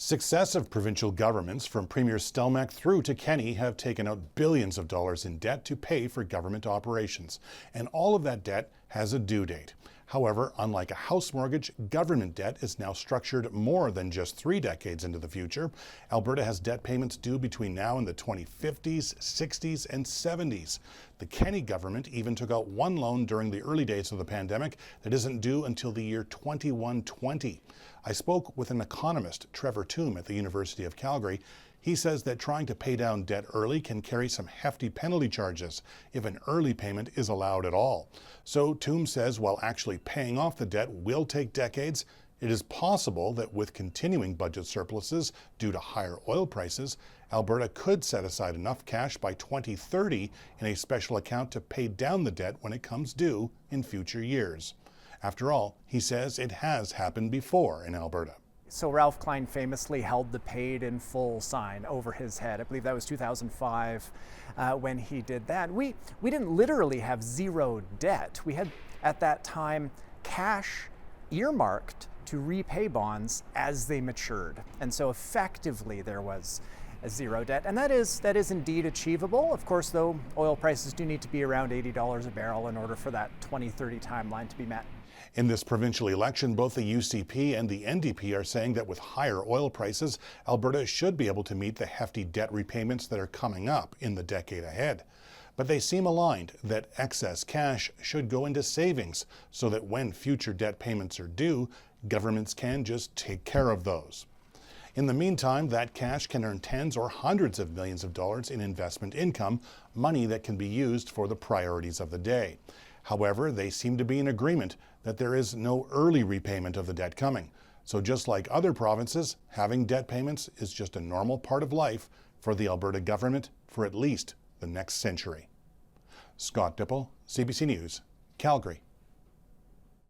Successive provincial governments, from Premier Stelmach through to Kenney, have taken out billions of dollars in debt to pay for government operations. And all of that debt has a due date. However, unlike a house mortgage, government debt is now structured more than just 3 decades into the future. Alberta has debt payments due between now and the 2050s, 60s, and 70s. The Kenney government even took out one loan during the early days of the pandemic that isn't due until the year 2120. I spoke with an economist, Trevor Toome, at the University of Calgary. He says that trying to pay down debt early can carry some hefty penalty charges if an early payment is allowed at all. So Toome says while actually paying off the debt will take decades, it is possible that with continuing budget surpluses due to higher oil prices, Alberta could set aside enough cash by 2030 in a special account to pay down the debt when it comes due in future years. After all, he says it has happened before in Alberta. So Ralph Klein famously held the paid in full sign over his head. I believe that was 2005 when he did that. We didn't literally have zero debt. We had at that time cash earmarked to repay bonds as they matured. And so effectively there was a zero debt. And that is indeed achievable. Of course, though, oil prices do need to be around $80 a barrel in order for that 2030 timeline to be met. In this provincial election, both the UCP and the NDP are saying that with higher oil prices, Alberta should be able to meet the hefty debt repayments that are coming up in the decade ahead. But they seem aligned that excess cash should go into savings so that when future debt payments are due, governments can just take care of those. In the meantime, that cash can earn tens or hundreds of millions of dollars in investment income, money that can be used for the priorities of the day. However, they seem to be in agreement that there is no early repayment of the debt coming. So just like other provinces, having debt payments is just a normal part of life for the Alberta government for at least the next century. Scott Dippel, CBC News, Calgary.